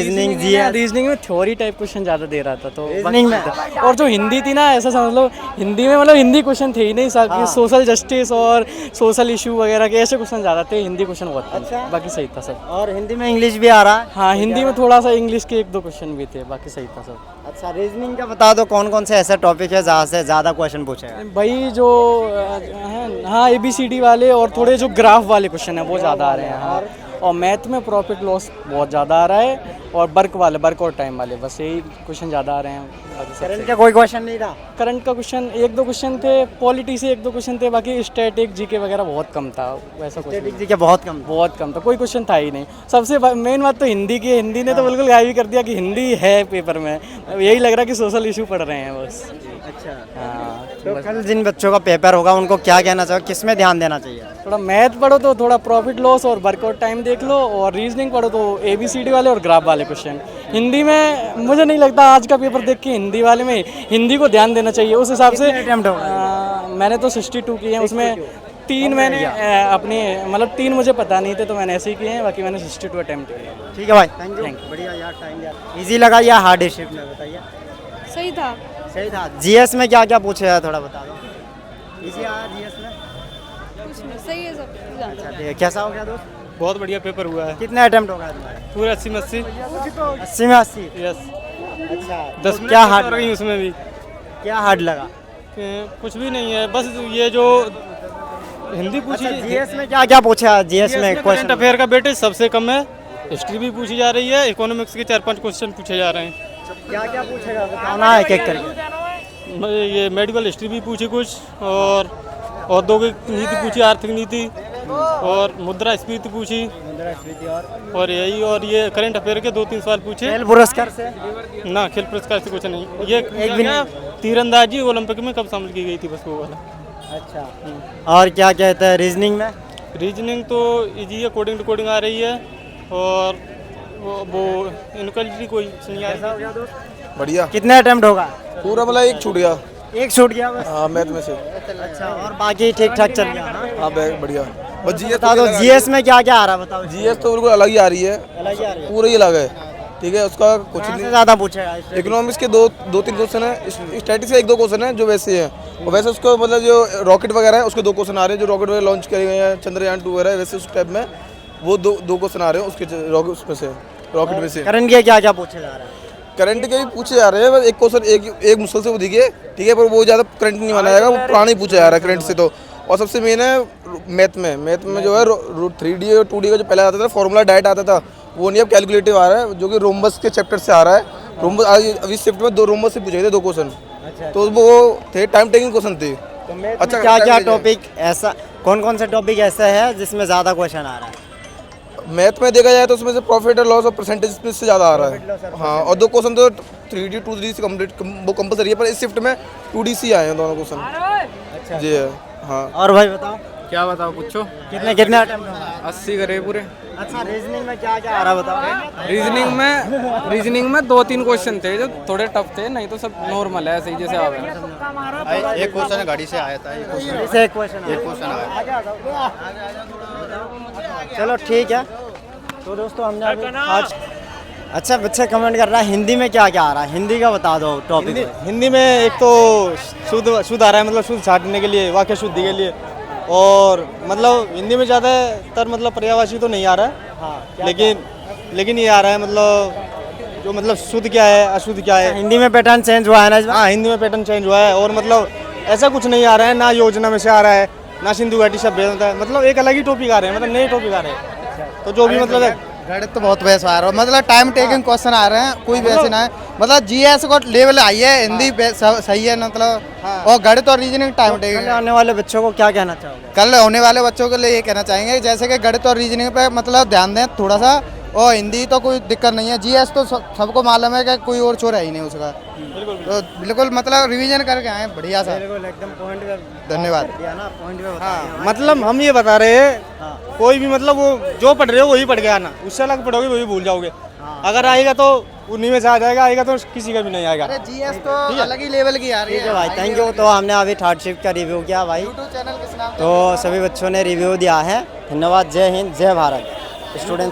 Reasoning में theory type question ज़्यादा दे रहा था तो रीजनिंग में। और जो हिंदी थी ना, ऐसा समझ लो हिंदी में मतलब हिंदी क्वेश्चन थे ही नहीं सब, सोशल जस्टिस और सोशल इशू वगैरह के ऐसे क्वेश्चन ज़्यादा थे, हिंदी क्वेश्चन बहुत थे। अच्छा। बाकी सही था सब। और हिंदी में इंग्लिश भी आ रहा है? हाँ, हिंदी में थोड़ा सा इंग्लिश के 1-2 क्वेश्चन भी थे, बाकी सही था सब। अच्छा, रीजनिंग का बता दो कौन कौन से ऐसे टॉपिक है जहाँ से ज़्यादा क्वेश्चन पूछेगा? भाई जो हाँ ABCD वाले और थोड़े जो ग्राफ वाले क्वेश्चन है वो ज़्यादा आ रहे हैं। हाँ, और मैथ में प्रॉफिट लॉस बहुत ज़्यादा आ रहा है, और वर्क और टाइम वाले, बस यही क्वेश्चन ज़्यादा आ रहे हैं। बाकी सब करंट का कोई क्वेश्चन नहीं था? करंट का क्वेश्चन 1-2 क्वेश्चन थे, पॉलिटी से 1-2 क्वेश्चन थे, बाकी स्टैटिक जीके वगैरह बहुत कम था। वैसा कुछ स्टैटिक जीके बहुत कम था, कोई क्वेश्चन था ही नहीं। सबसे मेन बात तो हिंदी की, हिंदी ने तो बिल्कुल गायब ही कर दिया कि हिंदी है पेपर में। यही लग रहा है कि सोशल इशू पढ़ रहे हैं बस। अच्छा। हाँ, तो कल जिन बच्चों का पेपर होगा उनको क्या कहना चाहो, किस में ध्यान देना चाहिए? थोड़ा मैथ पढ़ो तो थोड़ा प्रॉफिट लॉस और वर्कआउट टाइम देख लो, और रीजनिंग पढ़ो तो ABCD वाले और ग्राफ वाले क्वेश्चन। हिंदी में मुझे नहीं लगता आज का पेपर देख के हिंदी वाले में हिंदी को ध्यान देना चाहिए उस हिसाब से। मैंने तो 62 किए हैं, उसमें 3 मैंने अपने मतलब 3 मुझे पता नहीं थे तो मैंने ऐसे ही किए हैं, बाकी मैंने 62 अटेम्प्ट किए हैं। ठीक है भाई, थैंक यू। बढ़िया यार, टाइम यार इजी लगा या हार्ड शिफ्ट में बताइए? सही था। सही था। जीएस में क्या क्या पूछे है थोड़ा बता दो। इजी आया जीएस में? कुछ नहीं, सही है सब। अच्छा, ठीक है। कैसा हो गया दोस्त? बहुत बढ़िया पेपर हुआ है। कितने अटेम्प्ट हो गए तुम्हारे? पूरे 80 में 80। 80 में 80? यस। अच्छा, 10 तो क्या हार्ड गई उसमें भी क्या हार्ड लगा? कुछ भी नहीं है, बस ये जो हिंदी पूछी। अच्छा, जीएस में क्या क्या पूछा? जीएस में करंट क्वेश्चन अफेयर का वेटेज सबसे कम है, हिस्ट्री भी पूछी जा रही है, इकोनॉमिक्स के 4-5 क्वेश्चन पूछे जा रहे हैं। क्या क्या पूछेगा बताना है एक करके। ये मेडिकल हिस्ट्री भी पूछी कुछ, और औद्योगिक नीति पूछी, आर्थिक नीति, और मुद्रास्फीति पूछी, और यही, और ये करंट अफेयर के 2-3 सवाल पूछे। खेल पुरस्कार से ना, खेल पुरस्कार से कुछ नहीं। ये एक भी नहीं। तीरंदाजी ओलंपिक में कब शामिल की गई थी, बस वो वाला। अच्छा। और क्या कहते हैं रीजनिंग में? रीजनिंग तो इजी है, कोडिंग टू कोडिंग आ रही है, और वो इनक्वलिटी कोई नहीं आ रही है। बढ़िया। कितने अटेम्प्ट होगा? पूरा मतलब एक छूट गया। एक छूट गया बस? हाँ, मैथ में से। अच्छा, और बाकी ठीक ठाक चल गया ना? हाँ, बढ़िया। बस जीएस बता दो, जीएस में क्या क्या आ रहा है बताओ। जीएस तो बिल्कुल अलग ही आ रही है, अलग ही आ रही है। पूरा ही अलग है। ठीक है, उसका कुछ कहाँ से नहीं। ज्यादा पूछेगा? इकोनॉमिक्स के 2-3 क्वेश्चन है, स्टैटिस्टिक्स के 1-2 क्वेश्चन है जो वैसे हैं, और वैसे उसको मतलब जो रॉकेट वगैरह है उसके 2 क्वेश्चन आ रहे हैं, जो रॉकेट वगैरह लॉन्च किए गए हैं, चंद्रयान 2 वगैरह, वैसे उस टाइप में वो दो क्वेश्चन आ रहे हैं उसके उसमें से, रॉकेट में से। करंट के क्या क्या पूछे जा रहा है? करंट के भी पूछे जा रहे हैं, बस एक क्वेश्चन एक मुश्किल से वो दिखे, ठीक है, पर वो ज़्यादा करंट नहीं माना जाएगा, वो पुराना ही पूछा जा रहा है करंट से तो। और सबसे मेन है मैथ में जो है 3D और 2D का जो पहले आता था फॉर्मूला डायरेक्ट आता था, वो नहीं, अब कैलकुलेटिव आ रहा है, जो कि रोम्बस के चैप्टर से आ रहा है। रोम्बस अभी शिफ्ट में 2 रोम्बस से पूछे थे 2 क्वेश्चन, तो वो थे टाइम टेकिंग क्वेश्चन थे। अच्छा, क्या क्या टॉपिक ऐसा, कौन कौन से टॉपिक ऐसे है जिसमें ज़्यादा क्वेश्चन आ रहा है? मैथ में देखा जाए तो उसमें से प्रॉफिट और लॉस और परसेंटेज से ज़्यादा आ रहा है। हाँ, और 2 क्वेश्चन तो 3D 2D से कंप्लीट वो कंपलसरी है, पर इस शिफ्ट में 2D से आए हैं दोनों क्वेश्चन। अच्छा जी है। हाँ, और भाई बताओ, क्या बताओ, पूछो। कितने कितने अटेम्प्ट होगा? 80 करे पूरे। अच्छा, रीजनिंग में क्या क्या आ रहा है बताओ? रीजनिंग में 2-3 क्वेश्चन थे जो थोड़े टफ थे, नहीं तो सब नॉर्मल है, ऐसे ही जैसे आ गए। एक क्वेश्चन गाड़ी से आया था, एक क्वेश्चन आया। चलो ठीक है। तो दोस्तों हमने अभी आज अच्छा बच्चे कमेंट कर रहा है हिंदी में क्या क्या आ रहा है, हिंदी का बता दो टॉपिक। हिंदी में एक तो शुद्ध आ रहा है, मतलब शुद्ध छाटने के लिए, वाक्य शुद्धि के लिए, और मतलब हिंदी में ज़्यादातर मतलब पर्यायवाची तो नहीं आ रहा है। हाँ, लेकिन ये आ रहा है मतलब जो मतलब शुद्ध क्या है अशुद्ध क्या है। हिंदी में पैटर्न चेंज हुआ है ना इस बार? हाँ, हिंदी में पैटर्न चेंज हुआ है, और मतलब ऐसा कुछ नहीं आ रहा है, ना योजना में से आ रहा है, ना सिंधु घाटी सभ्यता, मतलब एक अलग ही टॉपिक आ रहे हैं, मतलब नए टॉपिक आ रहे हैं। तो जो भी मतलब है गणित तो बहुत वैसे आ रहा है, मतलब टाइम टेकिंग क्वेश्चन आ रहे हैं, कोई वैसे ना है, मतलब जीएस को लेवल आई है, हिंदी सही है मतलब। और गणित और रीजनिंग टाइम टेकिंग। आने वाले बच्चों को क्या कहना चाहोगे? कल होने वाले बच्चों के लिए ये कहना चाहेंगे जैसे कि गणित और रीजनिंग पे मतलब ध्यान दें थोड़ा सा, और हिंदी तो कोई दिक्कत नहीं है, जीएस तो सबको मालूम है कि कोई और छोर है ही नहीं उसका। तो बिल्कुल मतलब रिवीजन करके आए बढ़िया सा। एकदम पॉइंट पे धन्यवाद। पॉइंट पे हाँ, मतलब हम ये बता रहे हैं कोई भी मतलब वो जो पढ़ रहे हो वही पढ़ के आना, उससे अलग पढ़ोगे वही भूल जाओगे। अगर आएगा तो उन्हीं में से आ जाएगा, आएगा तो किसी का भी नहीं आएगा। अरे जीएस तो अलग ही लेवल की आ रही ठीक है भाई, थैंक यू। तो हमने अभी थर्ड शिफ्ट का रिव्यू किया भाई, यूट्यूब चैनल किस नाम? तो सभी बच्चों ने रिव्यू दिया है। धन्यवाद। जय हिंद, जय भारत। स्टूडेंट्स